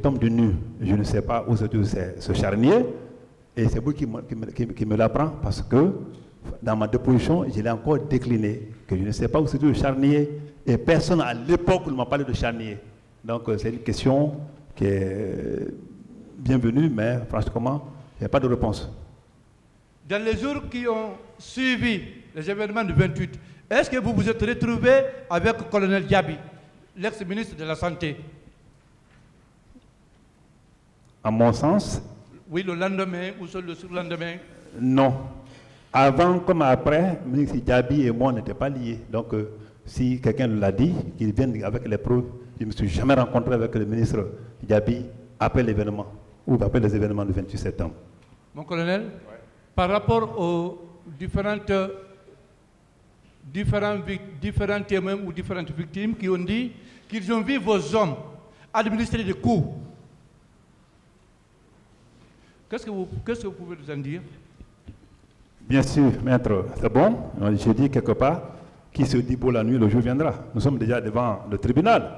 tombe du nu, je ne sais pas où se trouve ce charnier, et c'est vous qui me l'apprend, parce que dans ma déposition, je l'ai encore décliné, que je ne sais pas où se trouve le charnier, et personne à l'époque ne m'a parlé de charnier. Donc c'est une question qui est bienvenue, mais franchement, il n'y a pas de réponse. Dans les jours qui ont suivi les événements du 28, est-ce que vous vous êtes retrouvé avec le colonel Diaby, l'ex-ministre de la Santé? À mon sens, oui, le lendemain ou le surlendemain? Non. Avant comme après, le ministre Diaby et moi n'étaient pas liés. Donc, si quelqu'un l'a dit, qu'il vienne avec les preuves, je ne me suis jamais rencontré avec le ministre Diaby après l'événement, ou après les événements du 28 septembre. Mon colonel, ouais. Par rapport aux différents témoins ou différentes victimes qui ont dit qu'ils ont vu vos hommes administrer des coups, qu'est-ce que vous pouvez nous en dire? Bien sûr, maître, c'est bon. Je dis quelque part, qui se dit beau la nuit, le jour viendra. Nous sommes déjà devant le tribunal.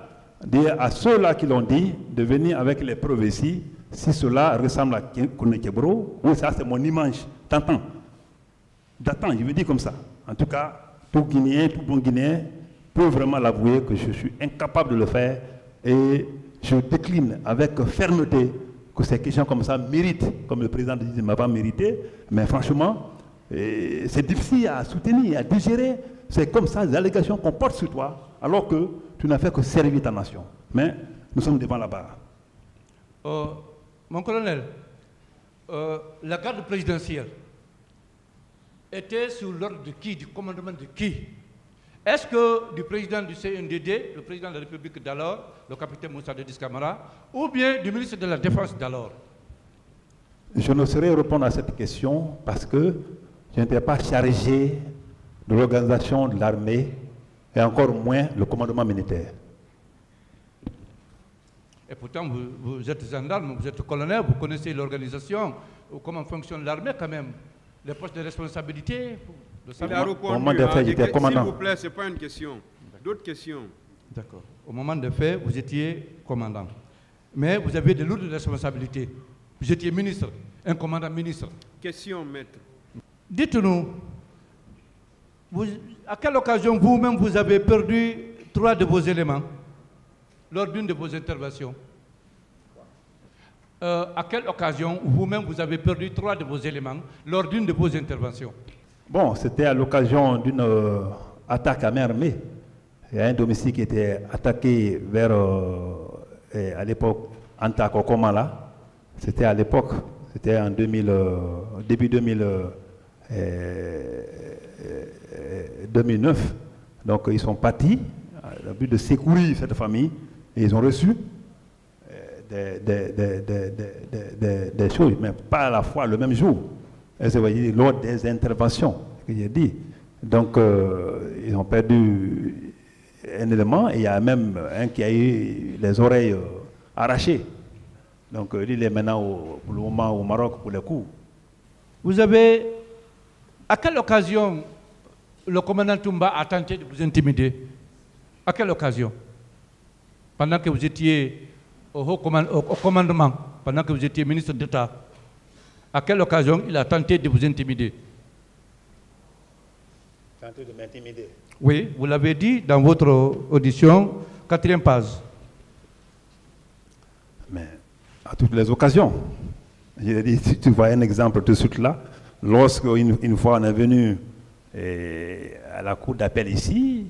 Dire à ceux-là qui l'ont dit de venir avec les preuves ici, si cela ressemble à Kone Kebro, oui, ça c'est mon image, t'entends? J'attends, je veux dire comme ça. En tout cas, tout Guinéen, tout bon Guinéen peut vraiment l'avouer que je suis incapable de le faire et je décline avec fermeté que ces questions comme ça méritent, comme le président dit, ne m'a pas mérité, mais franchement, c'est difficile à soutenir, à digérer. C'est comme ça, les allégations qu'on porte sur toi, alors que tu n'as fait que servir ta nation. Mais nous sommes devant la barre. Mon colonel, la garde présidentielle était sous l'ordre de qui, du commandement de qui? Est-ce que du président du CNDD, le président de la République d'alors, le capitaine Moussa Dadis Camara, ou bien du ministre de la Défense d'alors? Je ne saurais répondre à cette question parce que je n'étais pas chargé de l'organisation de l'armée et encore moins le commandement militaire. Et pourtant, vous êtes gendarme, vous êtes colonel, vous connaissez l'organisation, comment fonctionne l'armée quand même, les postes de responsabilité. Il a répondu, s'il vous plaît, ce n'est pas une question. D'autres questions. D'accord. Au moment des faits, vous étiez commandant. Mais vous avez de lourdes responsabilités. Vous étiez ministre, un commandant ministre. Question, maître. Dites-nous, à quelle occasion vous-même vous avez perdu 3 de vos éléments lors d'une de vos interventions? À quelle occasion vous-même vous avez perdu 3 de vos éléments lors d'une de vos interventions? Bon, c'était à l'occasion d'une attaque à main armée. Il y a un domicile qui était attaqué vers, à l'époque, Antakokoma. C'était à l'époque, c'était en début 2009. Donc ils sont partis, à le but de secourir cette famille, et ils ont reçu des choses, mais pas à la fois le même jour. Vous voyez, lors des interventions que j'ai dit. Donc, ils ont perdu un élément et il y a même un qui a eu les oreilles arrachées. Donc, il est maintenant pour le moment au Maroc pour les coups. Vous avez, à quelle occasion le commandant Toumba a tenté de vous intimider? À quelle occasion? Pendant que vous étiez au commandement, pendant que vous étiez ministre d'État, à quelle occasion il a tenté de vous intimider? Tenté de m'intimider? Oui, vous l'avez dit dans votre audition, 4e page. Mais à toutes les occasions. Je l'ai dit, si tu vois un exemple tout de suite là, lorsque une fois on est venu à la cour d'appel ici,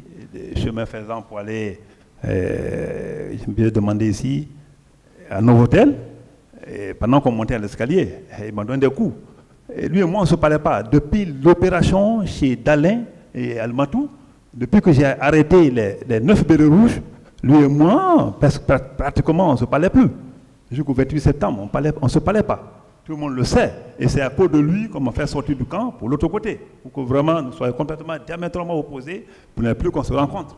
chemin faisant pour aller, je me suis demandé ici, à Novotel, et pendant qu'on montait à l'escalier, il m'a donné des coups. Et lui et moi, on ne se parlait pas. Depuis l'opération chez Dalin et Almatou, depuis que j'ai arrêté les 9 bérets rouges, lui et moi, pratiquement, on ne se parlait plus. Jusqu'au 28 septembre, on ne se parlait pas. Tout le monde le sait. Et c'est à cause de lui qu'on m'a fait sortir du camp pour l'autre côté. Pour que vraiment nous soyons complètement diamétralement opposés, pour ne plus qu'on se rencontre.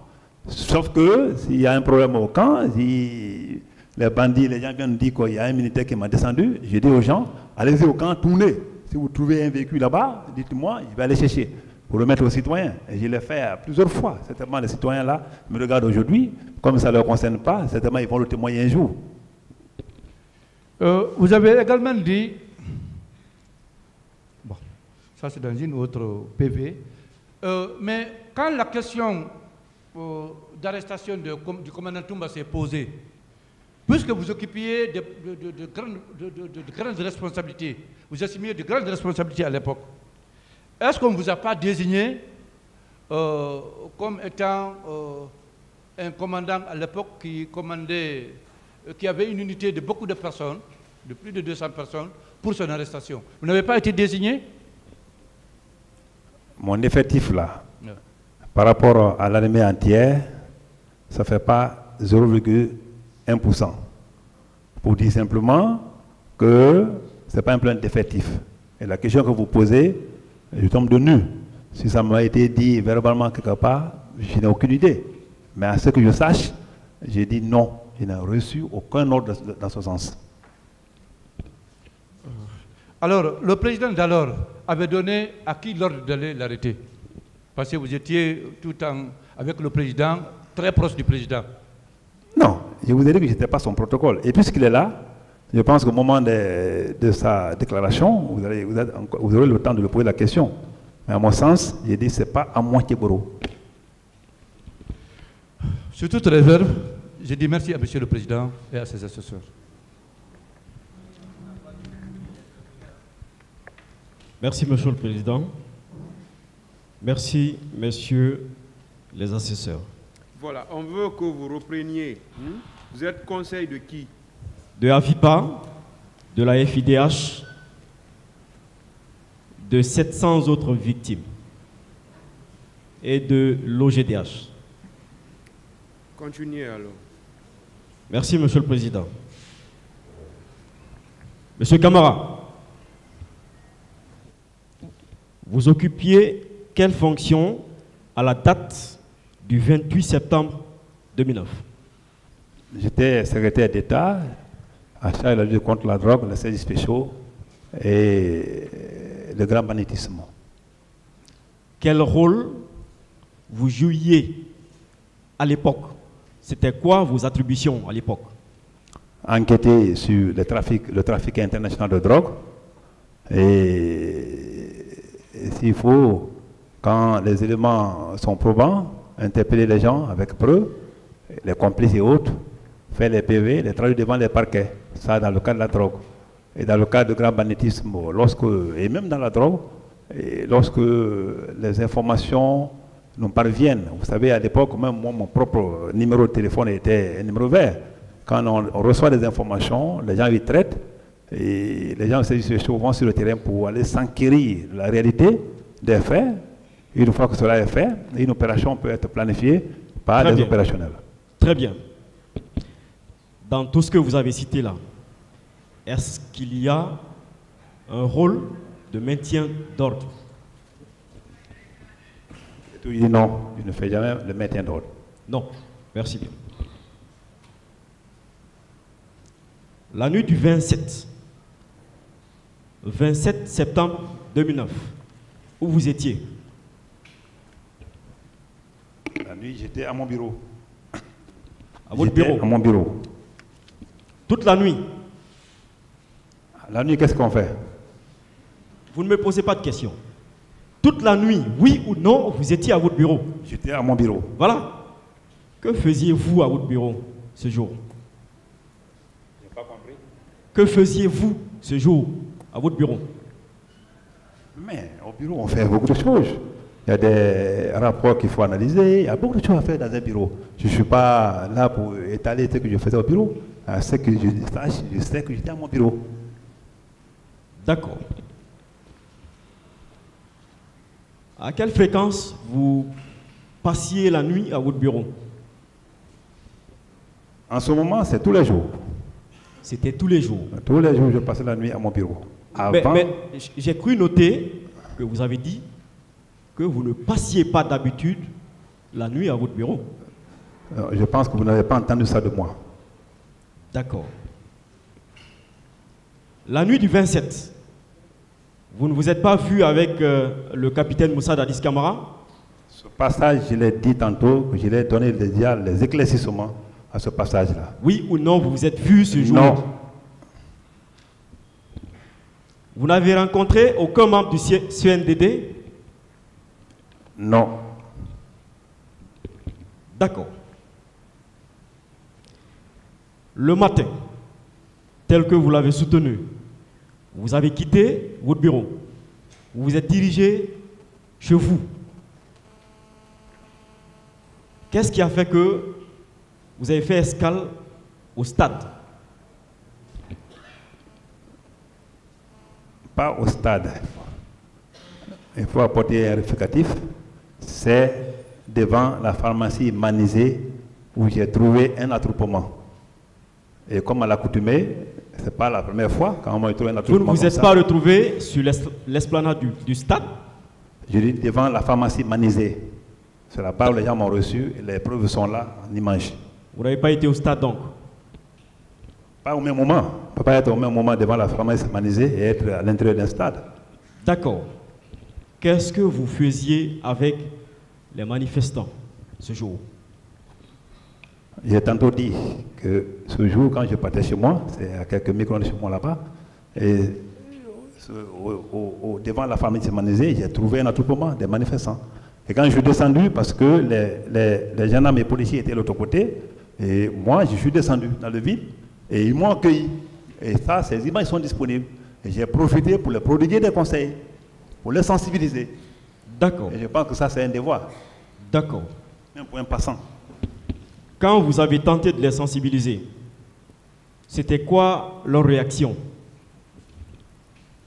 Sauf que s'il y a un problème au camp, si les bandits, les gens viennent dire qu'il y a un militaire qui m'a descendu, je dis aux gens, allez-y au camp, tournez. Si vous trouvez un véhicule là-bas, dites-moi, je vais aller chercher pour le mettre aux citoyens. Et je l'ai fait plusieurs fois. Certainement, les citoyens là me regardent aujourd'hui, comme ça ne leur concerne pas, certainement ils vont le témoigner un jour. Vous avez également dit, bon, ça c'est dans une autre PV, mais quand la question d'arrestation du commandant Toumba s'est posée, puisque vous occupiez de grandes responsabilités, vous assumiez de grandes responsabilités à l'époque, est-ce qu'on ne vous a pas désigné comme étant un commandant à l'époque qui commandait, qui avait une unité de beaucoup de personnes, de plus de 200 personnes, pour son arrestation? Vous n'avez pas été désigné? Mon effectif là, par rapport à l'armée entière, ça ne fait pas 0,1%. Pour dire simplement que ce n'est pas un plan d'effectif. Et la question que vous posez, je tombe de nu. Si ça m'a été dit verbalement quelque part, je n'ai aucune idée. Mais à ce que je sache, j'ai dit non. Je n'ai reçu aucun ordre dans ce sens. Alors, le président d'alors avait donné à qui l'ordre d'aller l'arrêter? Parce que vous étiez tout en avec le président, très proche du président. Non, je vous ai dit que je n'étais pas son protocole. Et puisqu'il est là, je pense qu'au moment de sa déclaration, vous aurez le temps de lui poser la question. Mais à mon sens, j'ai dit que ce n'est pas à moitié bourreau. Sur toute réserve, je dis merci à M. le Président et à ses assesseurs. Merci, Monsieur le Président. Merci, messieurs les assesseurs. Voilà, on veut que vous repreniez. Vous êtes conseil de qui? De AVIPA, de la FIDH, de 700 autres victimes et de l'OGDH. Continuez alors. Merci, Monsieur le Président. Monsieur Camara, vous occupiez quelle fonction à la date du 28 septembre 2009? J'étais secrétaire d'État à charge de la lutte contre la drogue, les services spéciaux et le grand banditisme. Quel rôle vous jouiez à l'époque? C'était quoi vos attributions à l'époque? Enquêter sur le trafic international de drogue et s'il faut, quand les éléments sont probants, interpeller les gens avec preuves, les complices et autres, faire les PV, les traduire devant les parquets. Ça, dans le cas de la drogue. Et dans le cas de grand banditisme, et même dans la drogue, lorsque les informations nous parviennent, vous savez, à l'époque, même moi, mon propre numéro de téléphone était un numéro vert. Quand on reçoit des informations, les gens y traitent, et les gens vont sur le terrain pour aller s'enquérir de la réalité des faits. Une fois que cela est fait, une opération peut être planifiée par les opérationnels. Très bien. Dans tout ce que vous avez cité là, est-ce qu'il y a un rôle de maintien d'ordre? Non, je ne fais jamais le maintien d'ordre. Non, merci bien. La nuit du 27 septembre 2009, où vous étiez? La nuit, j'étais à mon bureau. À votre bureau? À mon bureau. Toute la nuit? La nuit, qu'est-ce qu'on fait? Vous ne me posez pas de questions. Toute la nuit, oui ou non, vous étiez à votre bureau? J'étais à mon bureau. Voilà. Que faisiez-vous à votre bureau ce jour? Je n'ai pas compris. Que faisiez-vous ce jour à votre bureau? Mais au bureau, on fait beaucoup de choses. Il y a des rapports qu'il faut analyser. Il y a beaucoup de choses à faire dans un bureau. Je ne suis pas là pour étaler ce que je faisais au bureau. Ce que je sais que j'étais à mon bureau. D'accord. À quelle fréquence vous passiez la nuit à votre bureau? En ce moment, c'est tous les jours. C'était tous les jours? Tous les jours, je passais la nuit à mon bureau. Mais j'ai cru noter que vous avez dit que vous ne passiez pas d'habitude la nuit à votre bureau. Je pense que vous n'avez pas entendu ça de moi. D'accord. La nuit du 27, vous ne vous êtes pas vu avec le capitaine Moussa Dadis Camara? Ce passage, je l'ai dit tantôt, que je l'ai donné les éclaircissements à ce passage-là. Oui ou non, vous vous êtes vu ce jour? Non. Vous n'avez rencontré aucun membre du CNDD? Non. D'accord. Le matin, tel que vous l'avez soutenu, vous avez quitté votre bureau. Vous vous êtes dirigé chez vous. Qu'est-ce qui a fait que vous avez fait escale au stade? Pas au stade. Il faut apporter un rectificatif. C'est devant la pharmacie Manizé où j'ai trouvé un attroupement. Et comme à l'accoutumée, ce n'est pas la première fois quand on trouve un attroupement. Vous ne vous êtes pas retrouvé sur l'esplanade du stade? Je dis devant la pharmacie Manizé. C'est là-bas où les gens m'ont reçu et les preuves sont là en image. Vous n'avez pas été au stade donc? Pas au même moment. On ne peut pas être au même moment devant la pharmacie Manizé et être à l'intérieur d'un stade. D'accord. Qu'est-ce que vous faisiez avec les manifestants ce jour? J'ai tantôt dit que ce jour, quand je partais chez moi, c'est à quelques micros chez moi là-bas, et devant la pharmacie Manizé, j'ai trouvé un attroupement des manifestants. Et quand je suis descendu, parce que les gendarmes et policiers étaient de l'autre côté, et moi, je suis descendu dans le vide, et ils m'ont accueilli. Et ça, ces images sont disponibles. Et j'ai profité pour les prodiguer des conseils, pour les sensibiliser. D'accord. Et je pense que ça, c'est un devoir. D'accord. Même pour un passant. Quand vous avez tenté de les sensibiliser, c'était quoi leur réaction?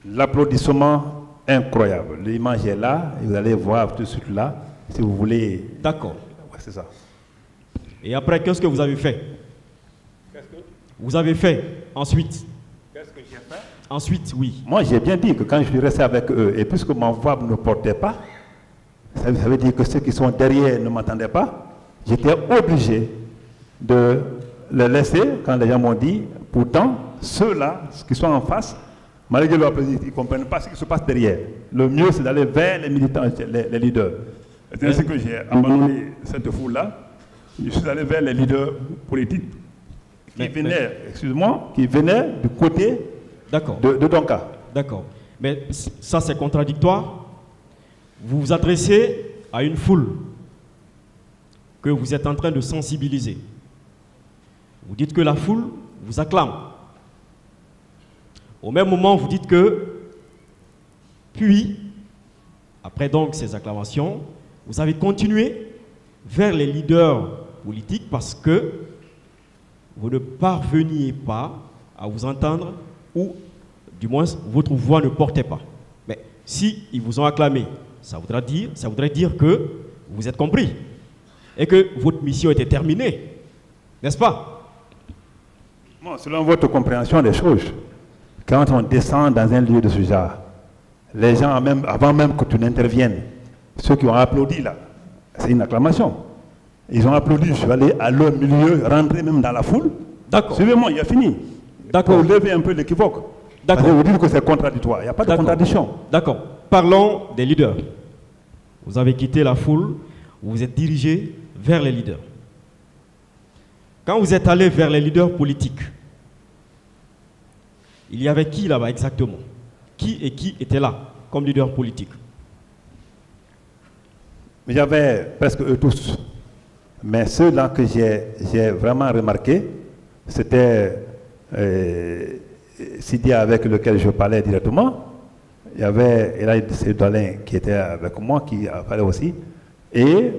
L'applaudissement incroyable. L'image est là, et vous allez voir tout de suite là, si vous voulez. D'accord. Ouais, c'est ça. Et après, qu'est-ce que vous avez fait? Vous avez fait ensuite? Qu'est-ce que j'ai fait? Ensuite, oui. Moi, j'ai bien dit que quand je suis resté avec eux, et puisque ma voix ne portait pas, ça veut dire que ceux qui sont derrière ne m'entendaient pas, j'étais obligé de les laisser quand les gens m'ont dit. Pourtant, ceux-là, qui sont en face, malgré leur plaisir, ils ne comprennent pas ce qui se passe derrière. Le mieux, c'est d'aller vers les militants, les leaders. C'est ainsi que j'ai abandonné cette foule-là. Je suis allé vers les leaders politiques qui venaient du côté de Donka. D'accord. Mais ça, c'est contradictoire. Vous vous adressez à une foule que vous êtes en train de sensibiliser. Vous dites que la foule vous acclame. Au même moment, vous dites que, puis, après donc ces acclamations, vous avez continué vers les leaders politiques parce que vous ne parveniez pas à vous entendre ou, du moins, votre voix ne portait pas. Mais si ils vous ont acclamé, ça voudrait dire que vous êtes compris et que votre mission était terminée, n'est-ce pas? Bon, selon votre compréhension des choses, quand on descend dans un lieu de ce genre, les gens, avant même que tu n'interviennes, ceux qui ont applaudi là, c'est une acclamation. Ils ont applaudi, je suis allé à leur milieu, rentrer même dans la foule. D'accord. Suivez-moi, il a fini. D'accord. Pour lever un peu l'équivoque. D'accord. Vous dites que c'est contradictoire, il n'y a pas de contradiction. D'accord. Parlons des leaders. Vous avez quitté la foule, vous vous êtes dirigé vers les leaders. Quand vous êtes allé vers les leaders politiques, il y avait qui là-bas exactement? Qui était là comme leader politique? Il y avait presque eux tous. Mais ceux-là que j'ai vraiment remarqué, c'était Sidia avec lequel je parlais directement. Il y avait Elaïd Sédolin qui était avec moi, qui parlait aussi. Et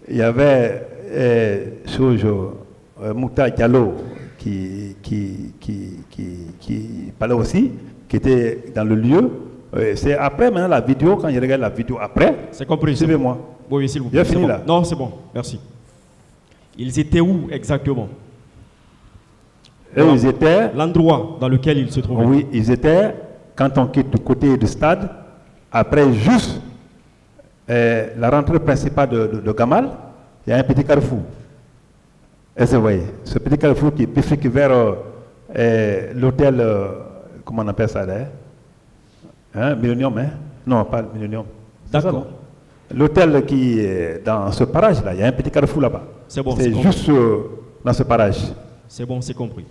il y avait Mouta Diallo qui parlait aussi, qui était dans le lieu. C'est après maintenant la vidéo, quand je regarde la vidéo après. C'est compris. Suivez-moi. Oui, s'il vous plaît. J'ai fini là. Non, c'est bon, merci. Ils étaient où exactement? Ils étaient... L'endroit dans lequel ils se trouvaient. Oui, ils étaient, quand on quitte du côté du stade, après juste la rentrée principale de Gamal, il y a un petit carrefour. Est-ce que vous voyez? Ce petit carrefour qui bifurque vers l'hôtel, comment on appelle ça là? Millennium, hein? Non, pas Millennium. D'accord. L'hôtel qui est dans ce parage-là, il y a un petit carrefour là-bas. C'est bon. C'est juste dans ce parage. C'est bon, c'est compris.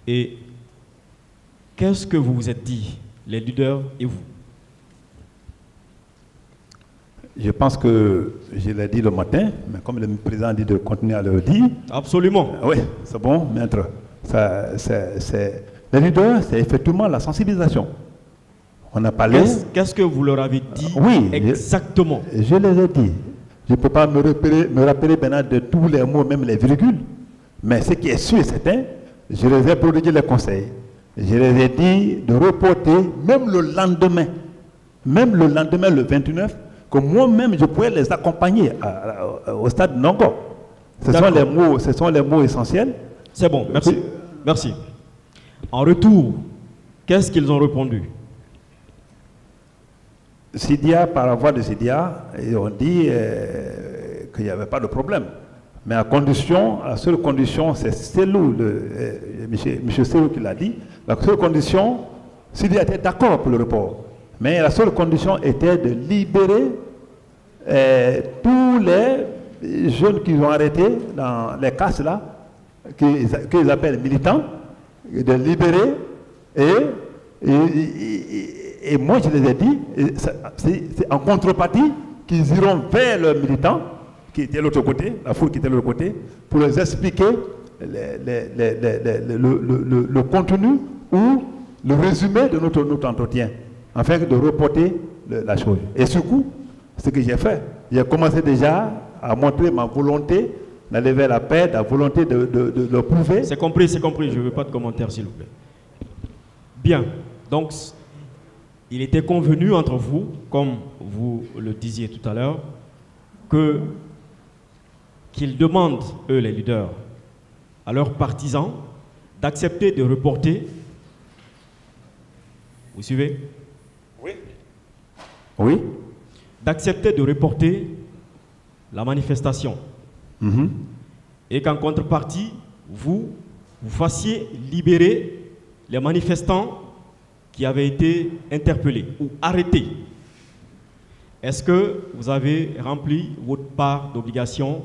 Et qu'est-ce que vous vous êtes dit, les leaders et vous? Je pense que je l'ai dit le matin, mais comme le président dit de continuer à le dire. Absolument. Oui, c'est bon, maître. Les leaders, c'est effectivement la sensibilisation. On a parlé. Qu'est-ce que vous leur avez dit exactement? Je les ai dit. Je ne peux pas me rappeler maintenant de tous les mots, même les virgules. Mais ce qui est sûr et certain, je les ai prodigué les conseils. Je les ai dit de reporter, même le lendemain, le 29, que moi-même je pouvais les accompagner au stade Nongo. Ce sont les mots essentiels. C'est bon, merci. Merci. En retour, qu'est-ce qu'ils ont répondu? Sidia, par la voix de Sidia, ils ont dit qu'il n'y avait pas de problème. Mais la seule condition, c'est Selou, M. Selou qui l'a dit, la seule condition, Sidia était d'accord pour le report. Mais la seule condition était de libérer tous les jeunes qu'ils ont arrêtés dans les casses là, qu'ils appellent militants, de libérer et moi je les ai dit, c'est en contrepartie qu'ils iront vers leurs militants qui étaient de l'autre côté, la foule qui était de l'autre côté, pour leur expliquer le contenu ou le résumé de notre entretien, afin de reporter la chose. Et ce coup, ce que j'ai fait, j'ai commencé déjà à montrer ma volonté d'aller vers la paix, la volonté de le prouver. C'est compris, je ne veux pas de commentaires s'il vous plaît. Bien, donc il était convenu entre vous, comme vous le disiez tout à l'heure, qu'ils demandent, eux les leaders, à leurs partisans d'accepter de reporter. Vous suivez? Oui. Oui. D'accepter de reporter la manifestation. Et qu'en contrepartie, vous fassiez libérer les manifestants qui avaient été interpellés ou arrêtés. Est-ce que vous avez rempli votre part d'obligation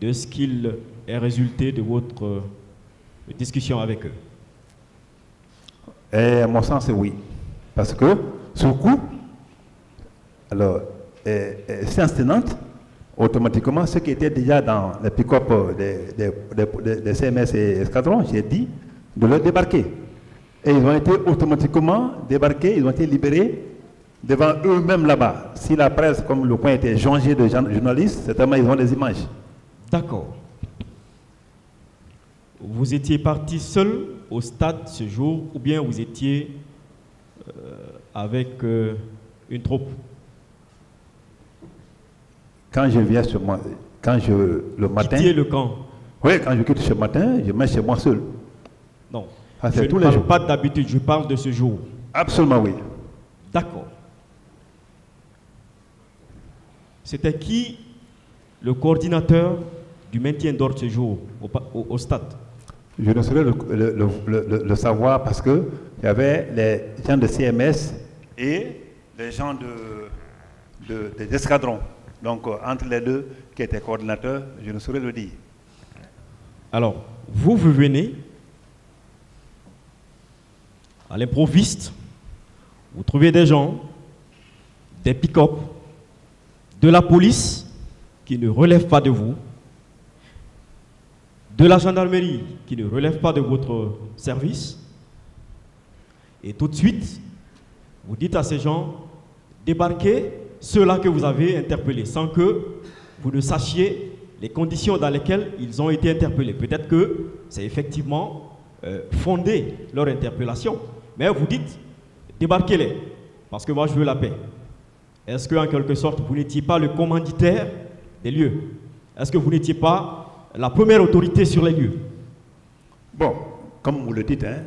de ce qu'il est résulté de votre discussion avec eux? À mon sens, oui. Parce que, sur le coup, alors, séance tenante, automatiquement, ceux qui étaient déjà dans les pick-up des CMS et escadrons, j'ai dit de leur débarquer. Et ils ont été automatiquement débarqués, ils ont été libérés devant eux-mêmes là-bas. Si la presse, comme le coin était jonché de journalistes, certainement ils ont des images. D'accord. Vous étiez parti seul au stade ce jour ou bien vous étiez avec une troupe? Quand je viens chez moi, le matin... Quitter le camp? Oui, quand je quitte ce matin, je mets chez moi seul. Non, je ne parle pas d'habitude, je parle de ce jour. Absolument oui. D'accord. C'était qui le coordinateur du maintien d'ordre ce jour au stade? Je ne saurais le savoir parce qu'il y avait les gens de CMS et les gens des escadrons. Donc, entre les deux qui étaient coordinateurs, je ne saurais le dire. Alors, vous venez à l'improviste, vous trouvez des gens, des pick-up, de la police qui ne relève pas de vous, de la gendarmerie qui ne relève pas de votre service, et tout de suite, vous dites à ces gens, débarquez ceux-là que vous avez interpellés, sans que vous ne sachiez les conditions dans lesquelles ils ont été interpellés. Peut-être que c'est effectivement fondé leur interpellation, mais vous dites, débarquez-les, parce que moi je veux la paix. Est-ce qu'en quelque sorte, vous n'étiez pas le commanditaire des lieux? Est-ce que vous n'étiez pas la première autorité sur les lieux? Bon, comme vous le dites, hein,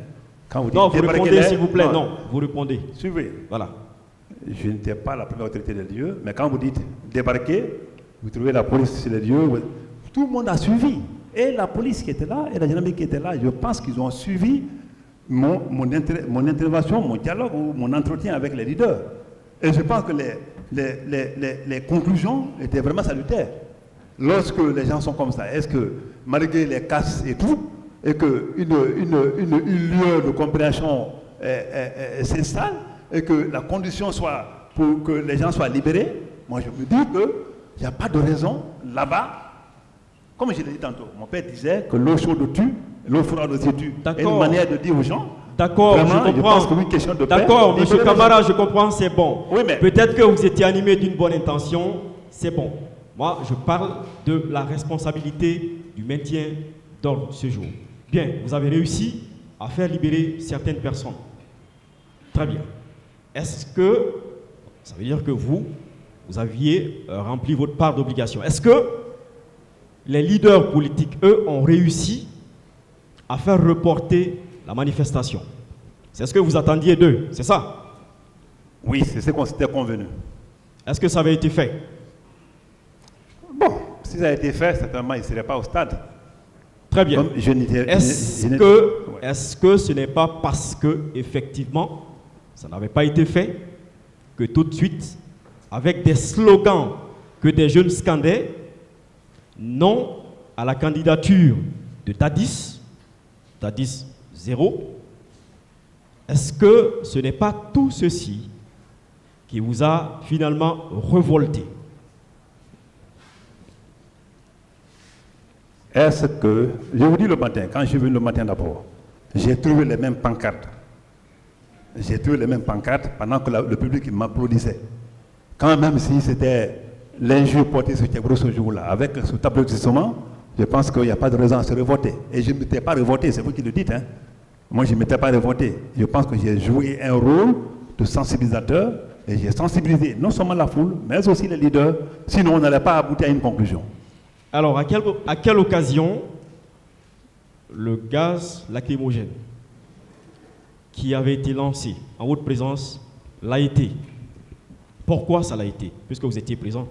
quand vous dites non, vous répondez s'il vous plaît, non, vous répondez. Suivez. Voilà. Je n'étais pas la première autorité des lieux, mais quand vous dites débarquer, vous trouvez la police sur les lieux, tout le monde a suivi. Et la police qui était là, et la gendarmerie qui était là, je pense qu'ils ont suivi mon intervention, mon dialogue ou mon entretien avec les leaders. Et je pense que les conclusions étaient vraiment salutaires. Lorsque les gens sont comme ça, est-ce que malgré les casses et tout, et qu'une lueur de compréhension s'installe et que la condition soit pour que les gens soient libérés, moi je me dis qu'il n'y a pas de raison là-bas. Comme je l'ai dit tantôt, mon père disait que l'eau chaude tue, l'eau froide aussi tue. Et une manière de dire aux gens. D'accord, je comprends. D'accord, M. Camara, je comprends, c'est bon. Oui, mais peut-être que vous étiez animé d'une bonne intention, c'est bon. Moi, je parle de la responsabilité du maintien d'ordre ce jour. Bien, vous avez réussi à faire libérer certaines personnes. Très bien. Est-ce que ça veut dire que vous aviez rempli votre part d'obligation? Est-ce que les leaders politiques, eux, ont réussi à faire reporter la manifestation? C'est ce que vous attendiez d'eux, c'est ça? Oui, c'est ce qu'on s'était convenu. Est-ce que ça avait été fait? Bon, si ça a été fait, certainement, il ne serait pas au stade. Très bien. Est-ce que ce n'est pas parce que, effectivement, ça n'avait pas été fait, que tout de suite, avec des slogans que des jeunes scandaient, non à la candidature de Dadis 0, est-ce que ce n'est pas tout ceci qui vous a finalement révolté? Est-ce que, je vous dis le matin, quand je suis venu le matin d'abord, j'ai trouvé les mêmes pancartes. J'ai trouvé les mêmes pancartes pendant que le public m'applaudissait. Quand même si c'était l'injure portée sur Tchèbro ce jour-là, avec ce tableau de ciment, je pense qu'il n'y a pas de raison à se révolter. Et je ne m'étais pas révolté, c'est vous qui le dites. Hein. Moi, je ne m'étais pas révolté. Je pense que j'ai joué un rôle de sensibilisateur et j'ai sensibilisé non seulement la foule, mais aussi les leaders. Sinon, on n'allait pas aboutir à une conclusion. Alors, à quelle occasion le gaz lacrymogène qui avait été lancé en votre présence l'a été? Pourquoi ça l'a été? Puisque vous étiez présent.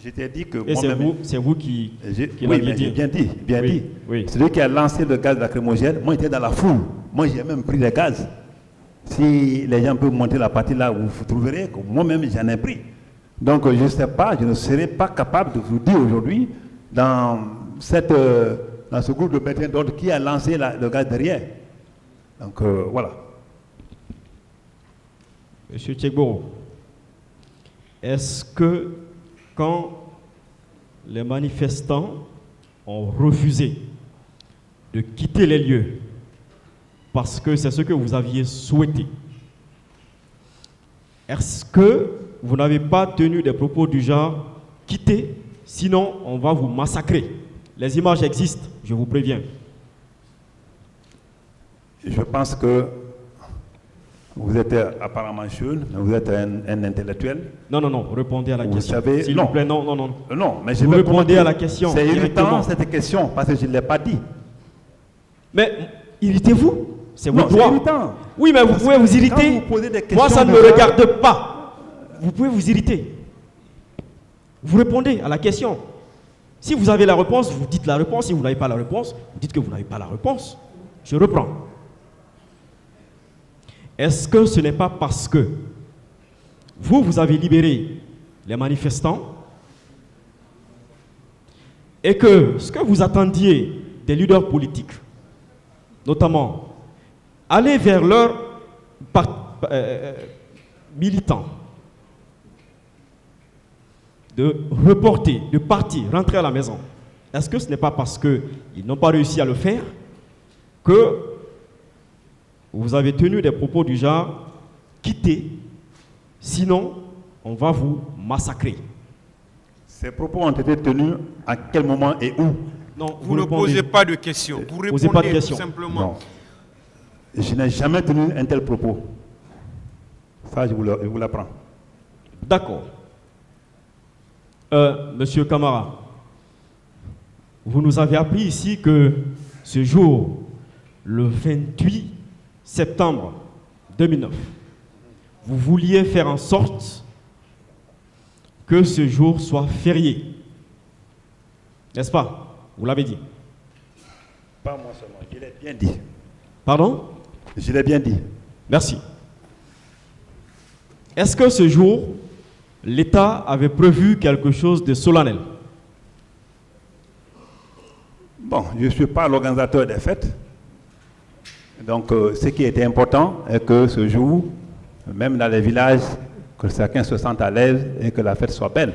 Je t'ai dit que moi-même... c'est vous qui l'avez dit. Bien dit. Oui. Celui qui a lancé le gaz lacrymogène, moi j'étais dans la foule. Moi j'ai même pris le gaz. Si les gens peuvent monter la partie là, vous trouverez que moi-même j'en ai pris. Donc je ne sais pas, je ne serais pas capable de vous dire aujourd'hui dans ce groupe de maintien d'ordre qui a lancé le gaz derrière. Donc voilà. Monsieur Tchèbro, est-ce que quand les manifestants ont refusé de quitter les lieux parce que c'est ce que vous aviez souhaité, est-ce que vous n'avez pas tenu des propos du genre « quittez, sinon on va vous massacrer ». Les images existent, je vous préviens. Je pense que vous êtes apparemment jeune, vous êtes un intellectuel. Non, répondez à la question. Savez, s'il vous plaît, non. Non, mais je vous répondez à la question. C'est irritant cette question, parce que je ne l'ai pas dit. Mais irritez-vous, c'est votre droit. C'est irritant. Oui, mais vous pouvez vous irriter. Moi, ça ne me regarde pas. Vous pouvez vous irriter. Vous répondez à la question. Si vous avez la réponse, vous dites la réponse. Si vous n'avez pas la réponse, vous dites que vous n'avez pas la réponse. Je reprends. Est-ce que ce n'est pas parce que vous avez libéré les manifestants et que ce que vous attendiez des leaders politiques, notamment aller vers leurs militants, de reporter, de partir, rentrer à la maison, est-ce que ce n'est pas parce qu'ils n'ont pas réussi à le faire que vous avez tenu des propos du genre « quittez, sinon on va vous massacrer ». Ces propos ont été tenus à quel moment et où? Non, vous ne posez pas de questions, vous répondez pas de questions. Tout simplement. Non. Je n'ai jamais tenu un tel propos. Ça, je vous l'apprends. D'accord. Monsieur Camara, vous nous avez appris ici que ce jour, le 28 septembre 2009, vous vouliez faire en sorte que ce jour soit férié. N'est-ce pas? Vous l'avez dit. Pas moi seulement, je l'ai bien dit. Pardon? Je l'ai bien dit. Merci. Est-ce que ce jour, l'État avait prévu quelque chose de solennel? Bon, je ne suis pas l'organisateur des fêtes. Donc, ce qui était important est que ce jour, même dans les villages, que chacun se sente à l'aise et que la fête soit belle.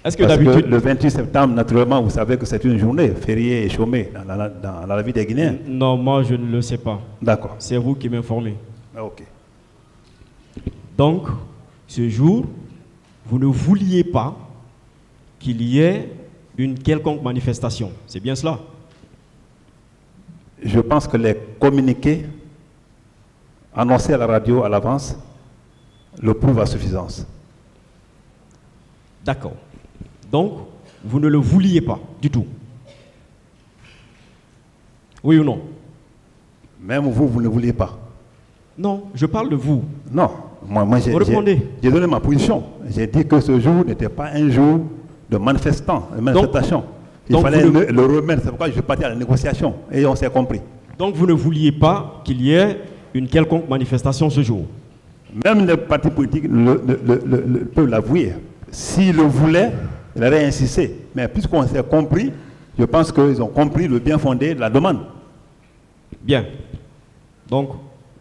Est-ce que Parce d'habitude... que le 28 septembre, naturellement, vous savez que c'est une journée fériée et chômée dans la vie des Guinéens. Non, moi je ne le sais pas. D'accord. C'est vous qui m'informez. Ok. Donc, ce jour, vous ne vouliez pas qu'il y ait une quelconque manifestation. C'est bien cela? Je pense que les communiqués annoncés à la radio à l'avance le prouvent à suffisance. D'accord. Donc, vous ne le vouliez pas du tout. Oui ou non? Même vous, vous ne vouliez pas. Non, je parle de vous. Non, moi j'ai donné ma position. J'ai dit que ce jour n'était pas un jour de manifestation. Il fallait le remettre, c'est pourquoi je suis parti à la négociation. Et on s'est compris. Donc vous ne vouliez pas qu'il y ait une quelconque manifestation ce jour? Même les partis politiques peuvent l'avouer. S'ils le voulaient, ils auraient insisté. Mais puisqu'on s'est compris, je pense qu'ils ont compris le bien fondé de la demande. Bien. Donc,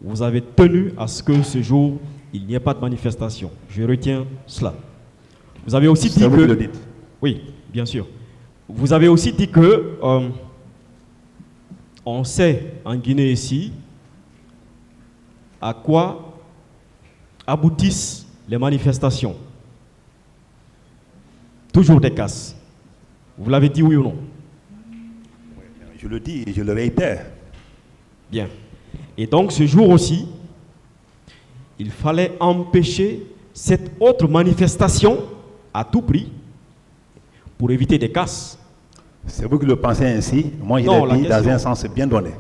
vous avez tenu à ce que ce jour, il n'y ait pas de manifestation. Je retiens cela. Vous avez aussi dit que... Vous le dites. Oui, bien sûr. Vous avez aussi dit que on sait en Guinée ici à quoi aboutissent les manifestations. Toujours des casses. Vous l'avez dit, oui ou non? Je le dis et je le réitère. Bien. Et donc ce jour aussi, il fallait empêcher cette autre manifestation à tout prix pour éviter des casses. C'est vous qui le pensez ainsi. Moi, je l'ai dit dans un sens bien donné.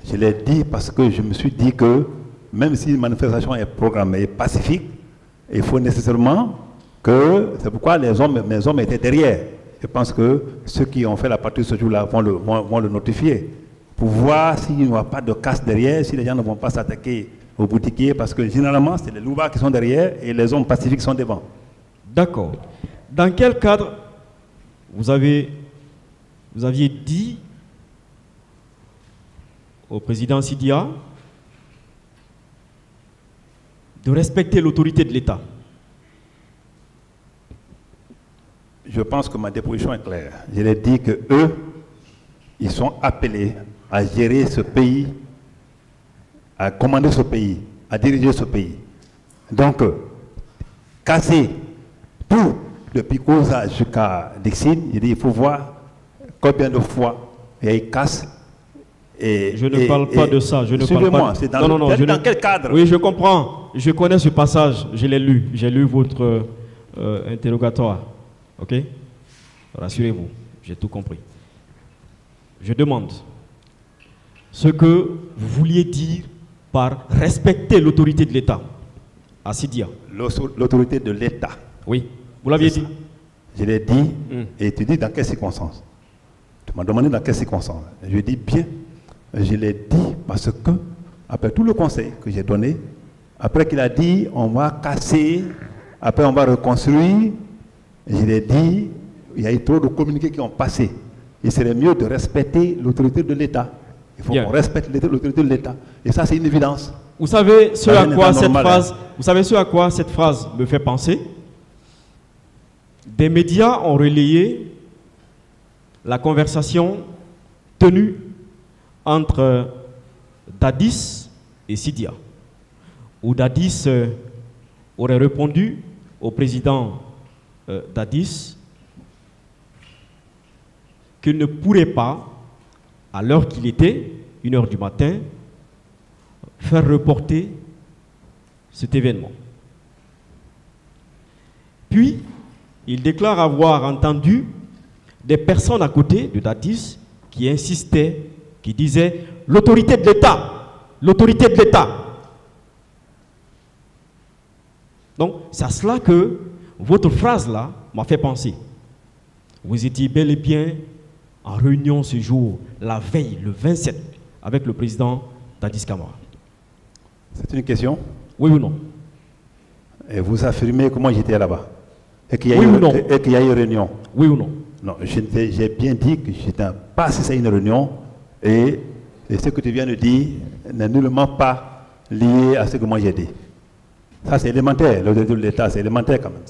Je l'ai dit parce que je me suis dit que même si une manifestation est programmée et pacifique, il faut nécessairement que... C'est pourquoi mes hommes étaient derrière. Je pense que ceux qui ont fait la partie ce jour-là vont le notifier pour voir s'il n'y a pas de casse derrière, si les gens ne vont pas s'attaquer aux boutiquiers, parce que généralement, c'est les loupards qui sont derrière et les hommes pacifiques sont devant. D'accord. Dans quel cadre vous aviez dit au président Sidia de respecter l'autorité de l'État? Je pense que ma déposition est claire. Je l'ai dit que eux, ils sont appelés à gérer ce pays, à commander ce pays, à diriger ce pays. Donc, casser tout, depuis Koza jusqu'à Dixine, il faut voir combien de fois il casse. Je ne parle pas de ça. Suivez-moi, c'est dans quel cadre? Oui, je comprends. Je connais ce passage, je l'ai lu. J'ai lu votre interrogatoire. Ok? Rassurez-vous, j'ai tout compris. Je demande ce que vous vouliez dire par respecter l'autorité de l'État à Sidia. L'autorité de l'État. Oui, vous l'aviez dit. Je l'ai dit, et tu dis dans quelles circonstances? Tu m'as demandé dans quelles circonstances. Je dis bien, je l'ai dit parce que, après tout le conseil que j'ai donné, après qu'il a dit on va casser, après on va reconstruire, je l'ai dit, il y a eu trop de communiqués qui ont passé. Il serait mieux de respecter l'autorité de l'État. Il faut qu'on respecte l'autorité de l'État. Et ça, c'est une évidence. Vous savez ce à quoi cette phrase me fait penser? Des médias ont relayé la conversation tenue entre Dadis et Sidia, où Dadis aurait répondu au président Dadis qu'il ne pourrait pas, à l'heure qu'il était, 1h du matin, faire reporter cet événement. Puis, il déclare avoir entendu des personnes à côté de Dadis qui insistaient, qui disaient « l'autorité de l'État, l'autorité de l'État ». Donc, c'est à cela que votre phrase-là m'a fait penser. Vous étiez bel et bien en réunion ce jour, la veille, le 27, avec le président Dadis Camara. C'est une question? Oui ou non? Et vous affirmez que moi j'étais là-bas? Et qu'il y a eu une réunion? Oui ou non? Non, j'ai bien dit que je n'étais pas assisté à une réunion et Et ce que tu viens de dire n'est nullement pas lié à ce que moi j'ai dit. Ça, c'est élémentaire. L'autorité de l'État, c'est élémentaire quand même.